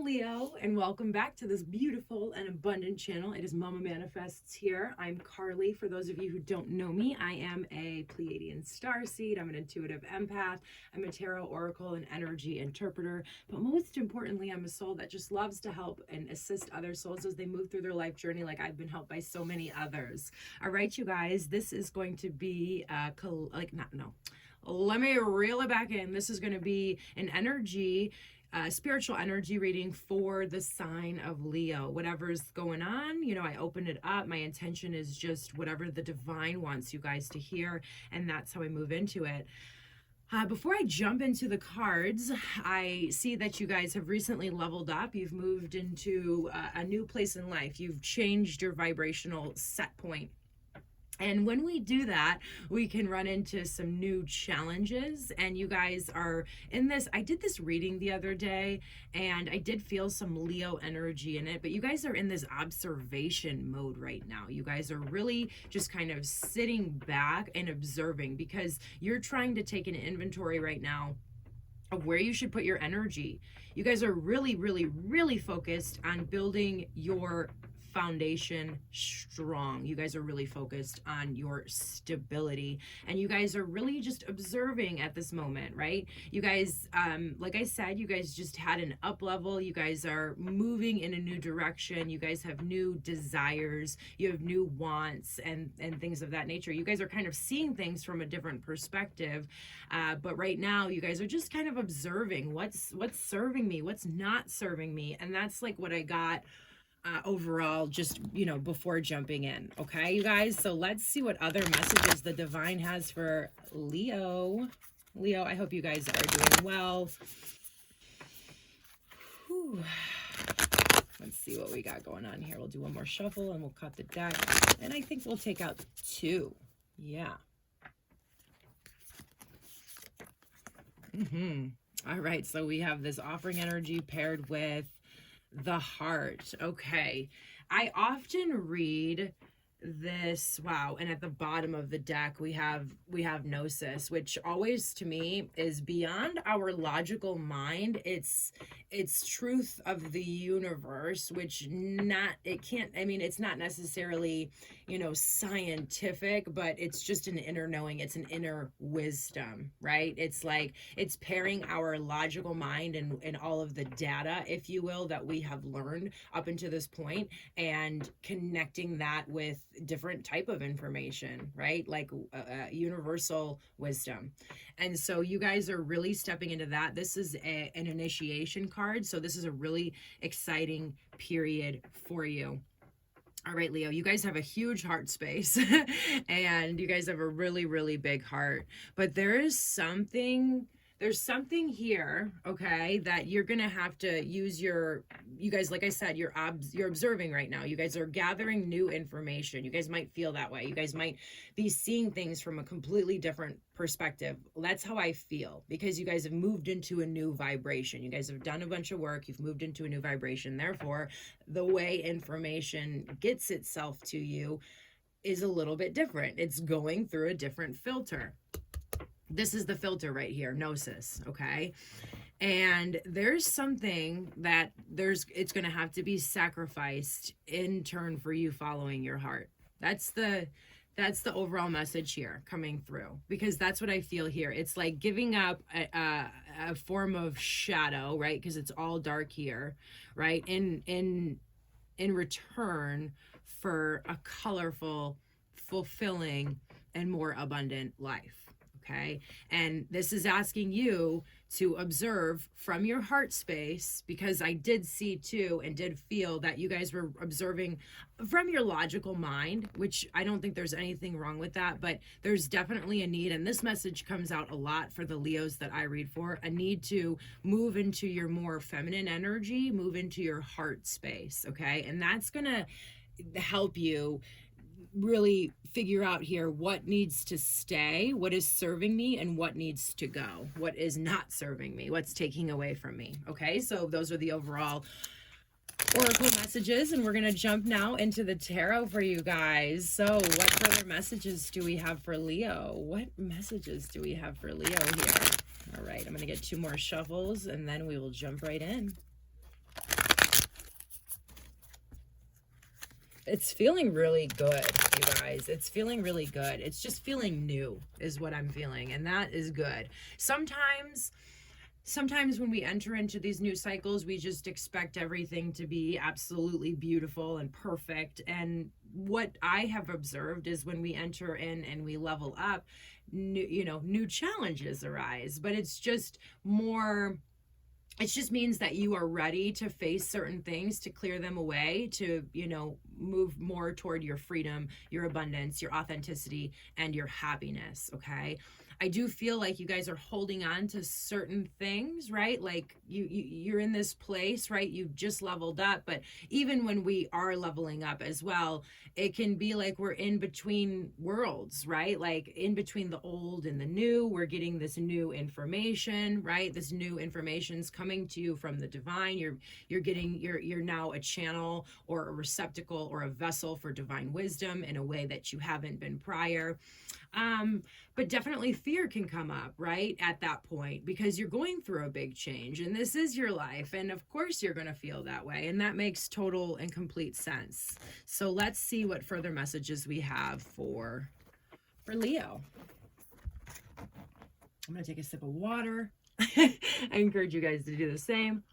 Leo, and welcome back to this beautiful and abundant channel. It is Mama Manifests here. I'm Carly. For those of you who don't know me, I am a Pleiadian starseed. I'm an intuitive empath. I'm a tarot oracle and energy interpreter. But most importantly, I'm a soul that just loves to help and assist other souls as they move through their life journey, like I've been helped by so many others. All right, you guys, this is going to be let me reel it back in. This is going to be an energy spiritual energy reading for the sign of Leo. Whatever's going on, I opened it up. My intention is just whatever the divine wants you guys to hear, and that's how I move into it. Before I jump into the cards, I see that you guys have recently leveled up. You've moved into a new place in life. You've changed your vibrational set point. And when we do that, we can run into some new challenges. And you guys are in this. I did this reading the other day, and I did feel some Leo energy in it. But you guys are in this observation mode right now. You guys are really just kind of sitting back and observing, because you're trying to take an inventory right now of where you should put your energy. You guys are really, really, really focused on building your foundation strong. You guys are really focused on your stability, and you guys are really just observing at this moment, right? You guys, like I said, you guys just had an up level. You guys are moving in a new direction. You guys have new desires. You have new wants and things of that nature. You guys are kind of seeing things from a different perspective, but right now you guys are just kind of observing what's serving me, what's not serving me, and that's like what I got overall, just before jumping in. Okay, you guys, so let's see what other messages the divine has for Leo. I hope you guys are doing well. Whew. Let's see what we got going on here. We'll do one more shuffle and we'll cut the deck, and I think we'll take out two. Yeah. All right, so we have this offering energy paired with the heart. Okay, I often read this, wow, and at the bottom of the deck we have gnosis, which always to me is beyond our logical mind. It's truth of the universe, which it's not necessarily scientific, but it's just an inner knowing. It's an inner wisdom, right? It's like it's pairing our logical mind and all of the data, if you will, that we have learned up until this point, and connecting that with different type of information, right? Like universal wisdom. And so you guys are really stepping into that. This is an initiation card, so this is a really exciting period for you. All right, Leo, you guys have a huge heart space and you guys have a really, really big heart, but there's something here, okay, that you're gonna have to use you guys, like I said, you're observing right now. You guys are gathering new information. You guys might feel that way. You guys might be seeing things from a completely different perspective. That's how I feel, because you guys have moved into a new vibration. You guys have done a bunch of work. You've moved into a new vibration. Therefore, the way information gets itself to you is a little bit different. It's going through a different filter. This is the filter right here, gnosis, okay? And there's something that it's going to have to be sacrificed in turn for you following your heart. That's the overall message here coming through, because that's what I feel here. It's like giving up a form of shadow, right? Because it's all dark here, right? In return for a colorful, fulfilling, and more abundant life. Okay, and this is asking you to observe from your heart space, because I did see too and did feel that you guys were observing from your logical mind, which I don't think there's anything wrong with that, but there's definitely a need, and this message comes out a lot for the Leos that I read for, a need to move into your more feminine energy, move into your heart space, okay? And that's gonna help you really figure out here what needs to stay, what is serving me, and what needs to go, what is not serving me, what's taking away from me. Okay, so those are the overall oracle messages, and we're going to jump now into the tarot for you guys. So what further messages do we have for Leo? What messages do we have for Leo here? All right, I'm going to get two more shuffles and then we will jump right in. it's feeling really good, you guys. It's feeling really good. It's just feeling new is what I'm feeling, and that is good. Sometimes when we enter into these new cycles, we just expect everything to be absolutely beautiful and perfect. And what I have observed is when we enter in and we level up, new challenges arise. But it's just more, it just means that you are ready to face certain things, to clear them away, to, move more toward your freedom, your abundance, your authenticity, and your happiness. Okay. I do feel like you guys are holding on to certain things, right? Like you're in this place, right? You've just leveled up, but even when we are leveling up as well, it can be like we're in between worlds, right? Like in between the old and the new, we're getting this new information, right? This new information's coming to you from the divine. You're now a channel or a receptacle or a vessel for divine wisdom in a way that you haven't been prior. But definitely fear can come up, right, at that point, because you're going through a big change and this is your life. And of course you're going to feel that way. And that makes total and complete sense. So let's see what further messages we have for Leo. I'm going to take a sip of water. I encourage you guys to do the same.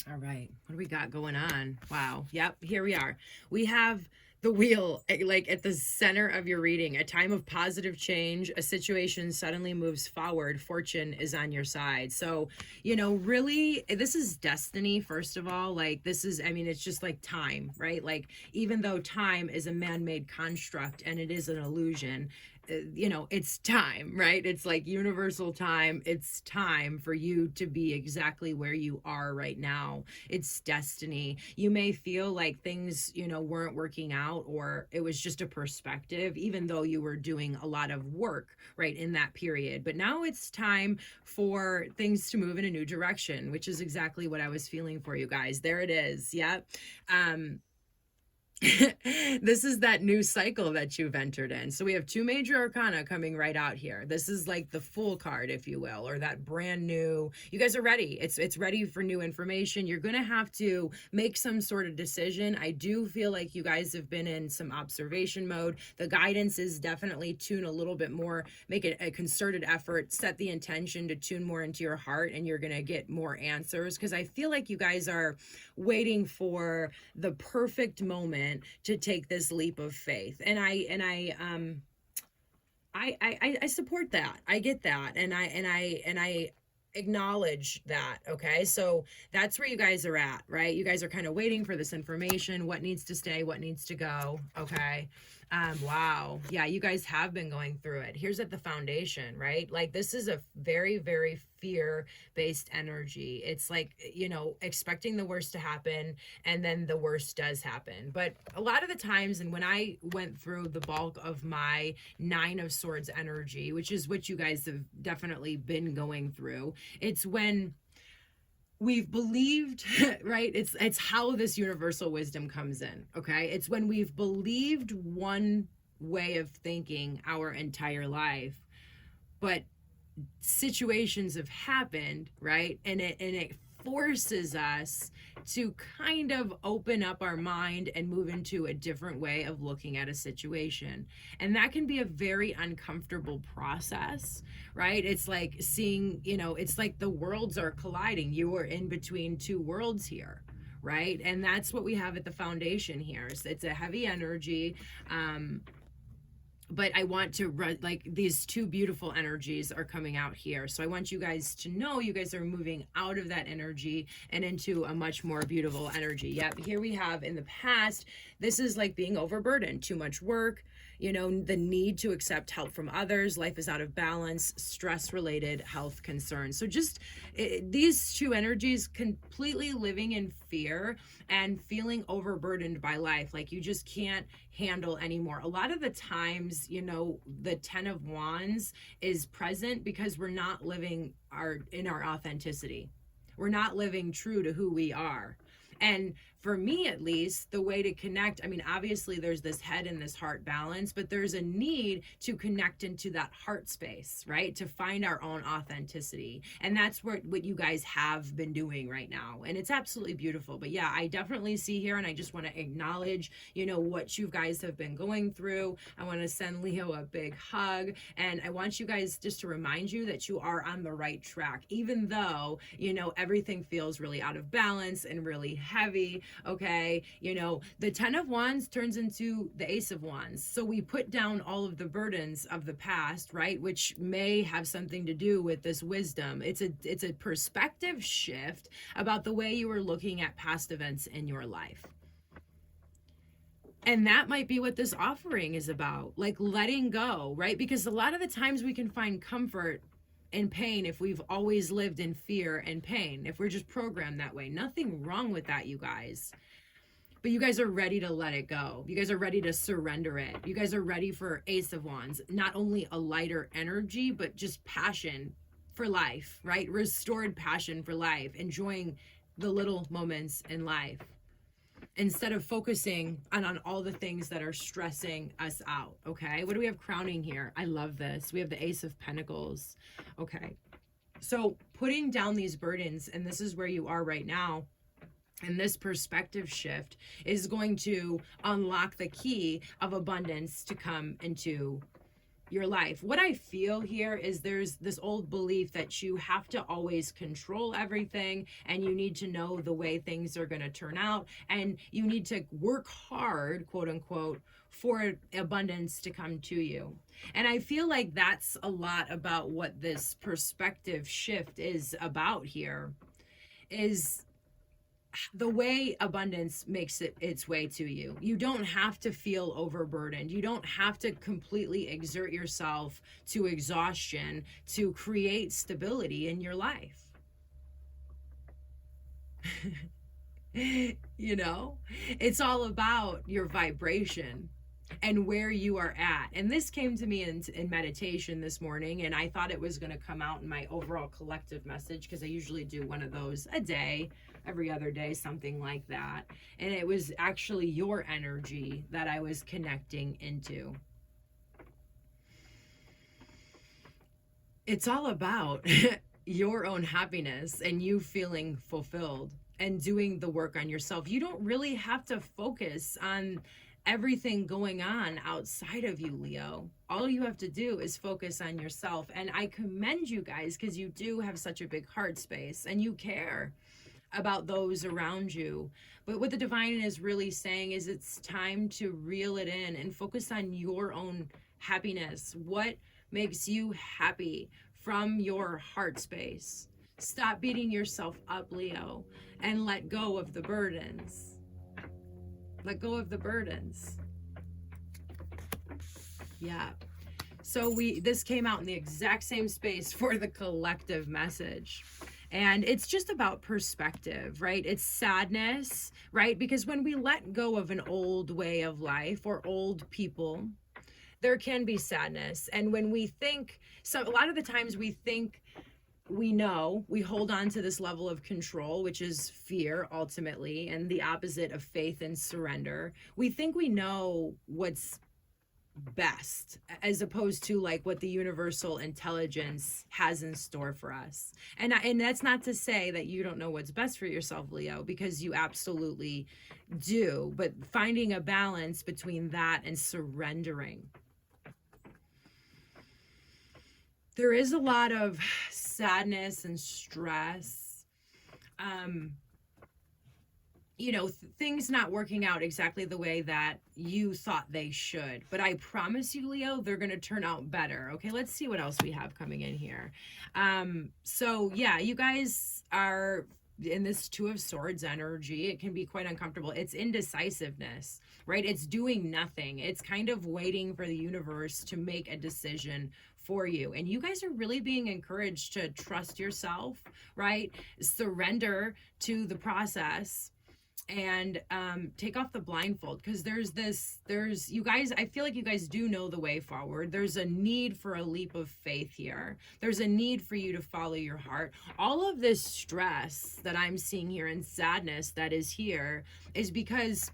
All right, what do we got going on? Wow. Yep, here we are. We have the wheel, like at the center of your reading, a time of positive change, a situation suddenly moves forward, fortune is on your side. So, really, this is destiny, first of all. Like this is, it's just like time, right? Like even though time is a man-made construct and it is an illusion, it's time, right? It's like universal time. It's time for you to be exactly where you are right now. It's destiny. You may feel like things, weren't working out, or it was just a perspective, even though you were doing a lot of work, right, in that period. But now it's time for things to move in a new direction, which is exactly what I was feeling for you guys. There it is. Yep. This is that new cycle that you've entered in. So we have two major arcana coming right out here. This is like the full card, if you will, or that brand new. You guys are ready. It's ready for new information. You're going to have to make some sort of decision. I do feel like you guys have been in some observation mode. The guidance is definitely tune a little bit more, make it a concerted effort, set the intention to tune more into your heart, and you're going to get more answers, because I feel like you guys are waiting for the perfect moment to take this leap of faith. And I support that. I get that. And I acknowledge that. Okay. So that's where you guys are at, right? You guys are kind of waiting for this information, what needs to stay, what needs to go. Okay. Wow. Yeah, you guys have been going through it. Here's at the foundation, right? Like this is a very, very fear-based energy. It's like, expecting the worst to happen, and then the worst does happen. But a lot of the times, and when I went through the bulk of my 9 of Swords energy, which is what you guys have definitely been going through, it's when we've believed, right? It's how this universal wisdom comes in, okay? It's when we've believed one way of thinking our entire life, but situations have happened, right? And it forces us to kind of open up our mind and move into a different way of looking at a situation. And that can be a very uncomfortable process, right? It's like seeing, it's like the worlds are colliding. You are in between two worlds here, right? And that's what we have at the foundation here. So it's a heavy energy. But I want to, like, these two beautiful energies are coming out here. So I want you guys to know you guys are moving out of that energy and into a much more beautiful energy. Yep, here we have in the past, this is like being overburdened, too much work, the need to accept help from others, life is out of balance, stress-related health concerns. So just these two energies, completely living in fear and feeling overburdened by life, like you just can't handle anymore. A lot of the times, the 10 of Wands is present because we're not living in our authenticity. We're not living true to who we are. And for me, at least, the way to connect, I mean, obviously there's this head and this heart balance, but there's a need to connect into that heart space, right? To find our own authenticity. And that's what you guys have been doing right now. And it's absolutely beautiful. But yeah, I definitely see here, and I just want to acknowledge, you know, what you guys have been going through. I want to send Leo a big hug. And I want you guys just to remind you that you are on the right track, even though, you know, everything feels really out of balance and really heavy. Okay, you know, the 10 of Wands turns into the Ace of Wands. So we put down all of the burdens of the past, right? Which may have something to do with this wisdom. It's a perspective shift about the way you were looking at past events in your life. And that might be what this offering is about, like letting go, right? Because a lot of the times we can find comfort in pain if we've always lived in fear and pain, if we're just programmed that way. Nothing wrong with that, you guys. But you guys are ready to let it go. You guys are ready to surrender it. You guys are ready for Ace of Wands. Not only a lighter energy, but just passion for life, right? Restored passion for life, enjoying the little moments in life, instead of focusing on all the things that are stressing us out. Okay, what do we have crowning here? I love this. We have the Ace of Pentacles. Okay, so putting down these burdens, and this is where you are right now, and this perspective shift is going to unlock the key of abundance to come into your life. What I feel here is there's this old belief that you have to always control everything, and you need to know the way things are going to turn out, and you need to work hard, quote unquote, for abundance to come to you. And I feel like that's a lot about what this perspective shift is about here, is the way abundance makes its way to you. You don't have to feel overburdened. You don't have to completely exert yourself to exhaustion to create stability in your life. You know, it's all about your vibration and where you are at. And this came to me in meditation this morning, and I thought it was going to come out in my overall collective message, because I usually do one of those a day, every other day, something like that. And it was actually your energy that I was connecting into. It's all about your own happiness and you feeling fulfilled and doing the work on yourself. You don't really have to focus on everything going on outside of you, Leo. All you have to do is focus on yourself. And I commend you guys, because you do have such a big heart space and you care about those around you. But what the divine is really saying is it's time to reel it in and focus on your own happiness. What makes you happy from your heart space? Stop beating yourself up, Leo, and let go of the burdens. Let go of the burdens. Yeah. So this came out in the exact same space for the collective message. And it's just about perspective, right? It's sadness, right? Because when we let go of an old way of life or old people, there can be sadness. And when we think, so a lot of the times we think we know, we hold on to this level of control, which is fear ultimately, and the opposite of faith and surrender. We think we know what's best, as opposed to like what the universal intelligence has in store for us. And that's not to say that you don't know what's best for yourself, Leo, because you absolutely do. But finding a balance between that and surrendering. There is a lot of sadness and stress. You know, things not working out exactly the way that you thought they should. But I promise you, Leo, they're going to turn out better. Okay, let's see what else we have coming in here. So yeah, you guys are in this Two of Swords energy. It can be quite uncomfortable. It's indecisiveness, right? It's doing nothing. It's kind of waiting for the universe to make a decision for you. And you guys are really being encouraged to trust yourself, right? Surrender to the process. and take off the blindfold, because there's you guys, I feel like you guys do know the way forward. There's a need for a leap of faith here. There's a need for you to follow your heart. All of this stress that I'm seeing here and sadness that is here is because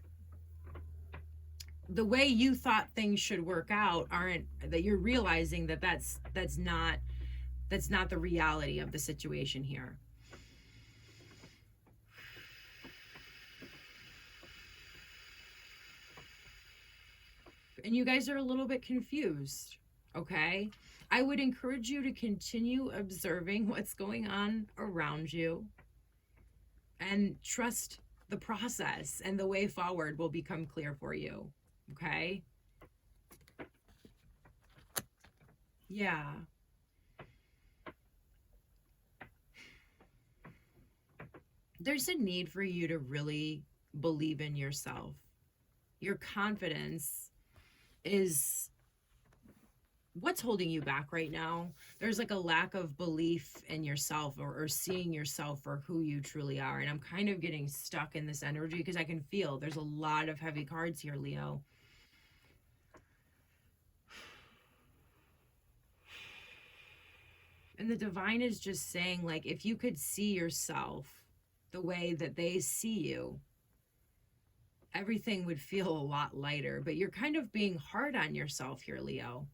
the way you thought things should work out aren't, that you're realizing that that's not the reality of the situation here. And you guys are a little bit confused, okay? I would encourage you to continue observing what's going on around you and trust the process, and the way forward will become clear for you, okay? Yeah. There's a need for you to really believe in yourself. Your confidence is what's holding you back right now. There's like a lack of belief in yourself, or seeing yourself for who you truly are. And I'm kind of getting stuck in this energy because I can feel there's a lot of heavy cards here, Leo. And the divine is just saying, like, if you could see yourself the way that they see you, everything would feel a lot lighter. But you're kind of being hard on yourself here, Leo.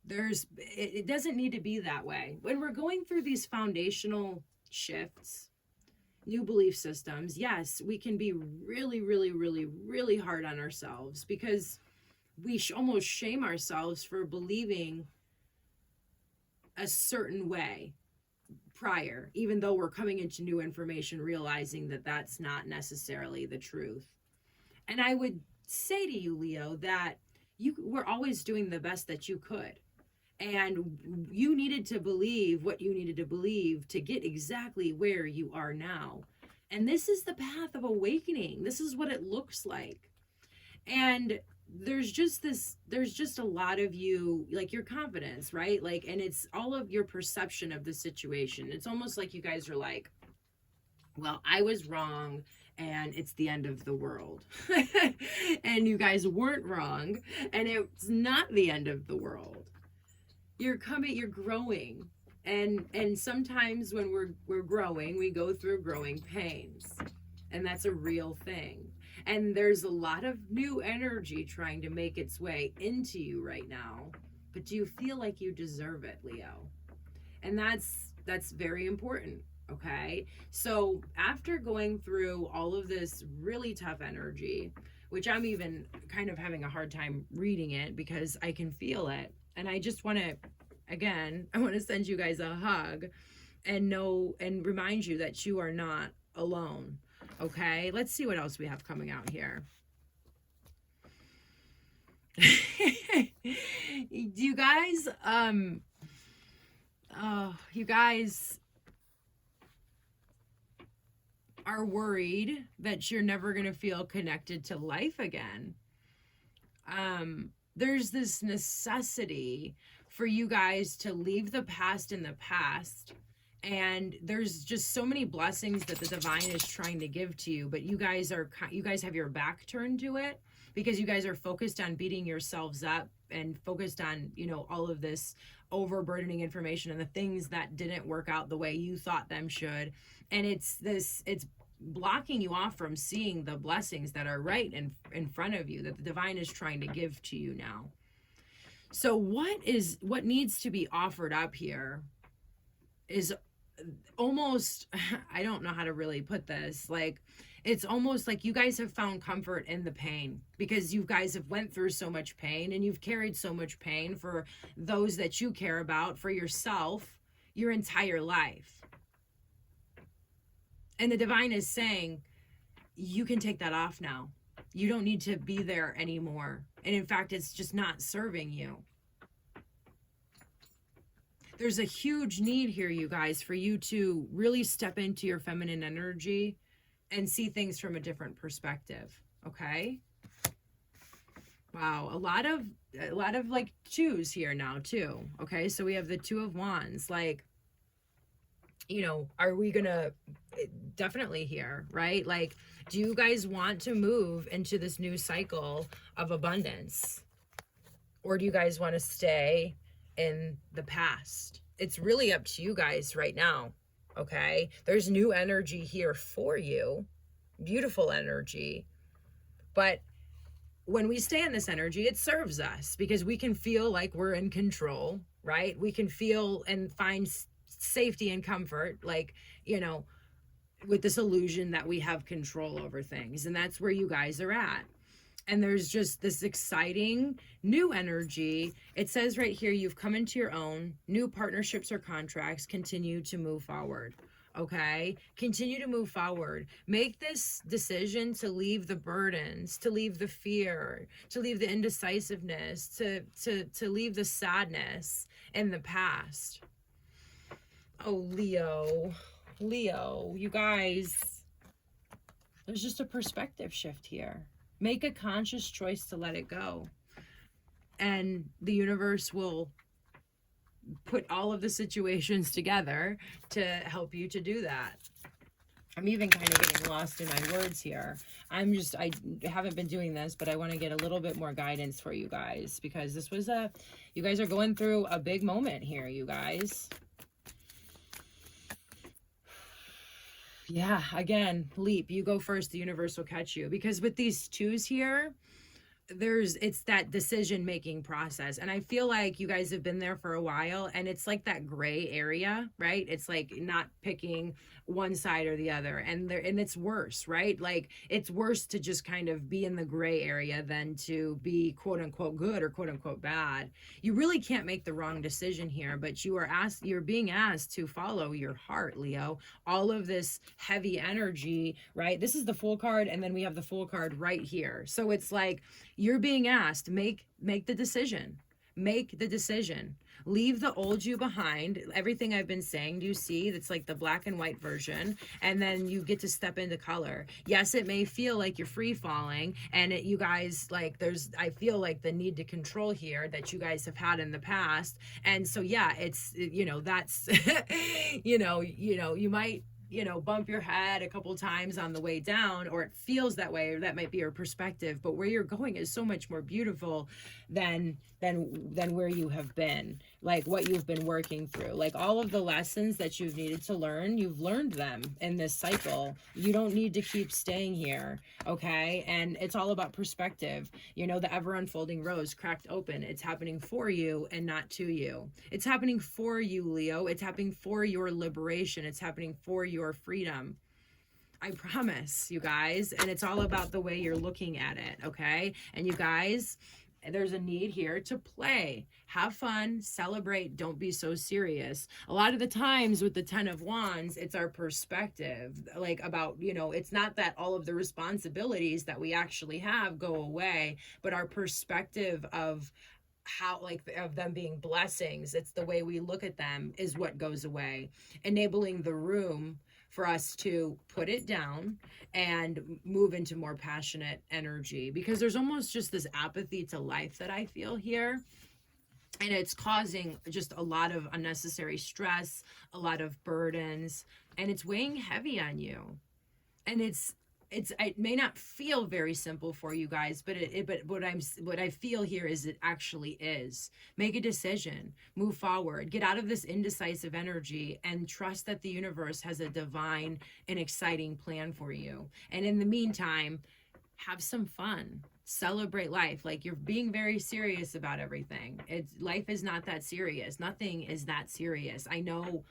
It doesn't need to be that way. When we're going through these foundational shifts, new belief systems, yes, we can be really, really, really, really hard on ourselves, because we almost shame ourselves for believing a certain way prior, even though we're coming into new information, realizing that that's not necessarily the truth. And I would say to you, Leo, that you were always doing the best that you could. And you needed to believe what you needed to believe to get exactly where you are now. And this is the path of awakening. This is what it looks like. And there's just a lot of you, like your confidence, right? Like, and it's all of your perception of the situation. It's almost like you guys are like, well, I was wrong and it's the end of the world. And you guys weren't wrong, and it's not the end of the world. You're growing. And sometimes when we're growing, we go through growing pains. And that's a real thing. And there's a lot of new energy trying to make its way into you right now. But do you feel like you deserve it, Leo? And that's very important, okay? So after going through all of this really tough energy, which I'm even kind of having a hard time reading it because I can feel it. And I just want to, again, I want to send you guys a hug and remind you that you are not alone. Okay, let's see what else we have coming out here. You guys, you guys are worried that you're never going to feel connected to life again. There's this necessity for you guys to leave the past in the past. And there's just so many blessings that the divine is trying to give to you, but you guys have your back turned to it because you guys are focused on beating yourselves up and focused on, all of this overburdening information and the things that didn't work out the way you thought them should. And it's blocking you off from seeing the blessings that are right in front of you that the divine is trying to give to you now. So what needs to be offered up here is almost, I don't know how to really put this, like it's almost like you guys have found comfort in the pain because you guys have went through so much pain and you've carried so much pain for those that you care about, for yourself, your entire life. And the divine is saying, you can take that off now. You don't need to be there anymore. And in fact, it's just not serving you. There's a huge need here, you guys, for you to really step into your feminine energy and see things from a different perspective. Okay? Wow, a lot of like twos here now too. Okay, so we have the Two of Wands. Like, are we gonna definitely here, right? Like, do you guys want to move into this new cycle of abundance? Or do you guys want to stay in the past? It's really up to you guys right now. Okay. There's new energy here for you. Beautiful energy. But when we stay in this energy, it serves us because we can feel like we're in control, right? We can feel and find safety and comfort, like, with this illusion that we have control over things. And that's where you guys are at. And there's just this exciting new energy. It says right here, you've come into your own. New partnerships or contracts continue to move forward. Okay, continue to move forward. Make this decision to leave the burdens, to leave the fear, to leave the indecisiveness, to leave the sadness in the past. Oh, Leo, you guys, there's just a perspective shift here. Make a conscious choice to let it go. And the universe will put all of the situations together to help you to do that. I'm even kind of getting lost in my words here. I haven't been doing this, but I want to get a little bit more guidance for you guys, because this was you guys are going through a big moment here, you guys. Yeah, again, leap. You go first, the universe will catch you. Because with these twos here, it's that decision making process, and I feel like you guys have been there for a while, and it's like that gray area, right? It's like not picking one side or the other, and it's worse, right? Like, it's worse to just kind of be in the gray area than to be quote unquote good or quote unquote bad. You really can't make the wrong decision here, but you're being asked to follow your heart, Leo. All of this heavy energy, right? This is the Fool card, and then we have the Fool card right here. So it's like you're being asked, make the decision. Make the decision. Leave the old you behind. Everything I've been saying, do you see? That's like the black and white version. And then you get to step into color. Yes, it may feel like you're free falling. And you guys, like, I feel like the need to control here that you guys have had in the past. And so, yeah, it's, that's, you might, bump your head a couple times on the way down, or it feels that way, or that might be your perspective. But where you're going is so much more beautiful than where you have been, like what you've been working through. Like, all of the lessons that you've needed to learn, you've learned them in this cycle. You don't need to keep staying here, okay? And it's all about perspective. The ever unfolding rose cracked open. It's happening for you and not to you. It's happening for you, Leo. It's happening for your liberation. It's happening for your freedom. I promise, you guys. And it's all about the way you're looking at it, okay? And you guys, there's a need here to play, have fun, celebrate, don't be so serious. A lot of the times with the 10 of Wands, it's our perspective, like, about, it's not that all of the responsibilities that we actually have go away, but our perspective of how, like, of them being blessings, it's the way we look at them is what goes away, enabling the room for us to put it down and move into more passionate energy, because there's almost just this apathy to life that I feel here. And it's causing just a lot of unnecessary stress, a lot of burdens, and it's weighing heavy on you. And it may not feel very simple for you guys, but what I feel here is it actually is. Make a decision, move forward, get out of this indecisive energy, and trust that the universe has a divine and exciting plan for you. And in the meantime, have some fun. Celebrate life. Like, you're being very serious about everything. Life is not that serious. Nothing is that serious. I know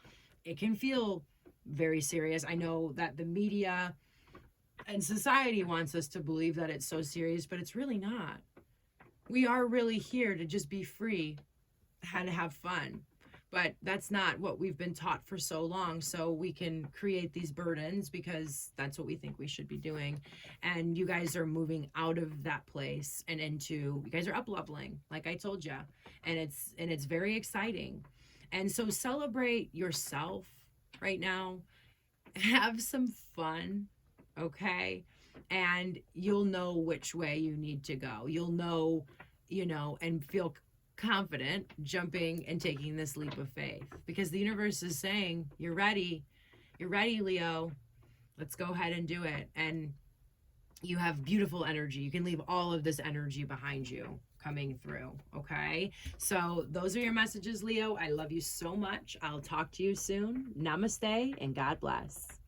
it can feel very serious. I know that the media and society wants us to believe that it's so serious, but it's really not. We are really here to just be free and have fun. But that's not what we've been taught for so long. So we can create these burdens because that's what we think we should be doing. And you guys are moving out of that place and you guys are up leveling, like I told you. And it's very exciting. And so celebrate yourself right now. Have some fun. Okay. And you'll know which way you need to go. You'll know, and feel confident jumping and taking this leap of faith, because the universe is saying, you're ready. You're ready, Leo. Let's go ahead and do it. And you have beautiful energy. You can leave all of this energy behind you coming through. Okay. So those are your messages, Leo. I love you so much. I'll talk to you soon. Namaste and God bless.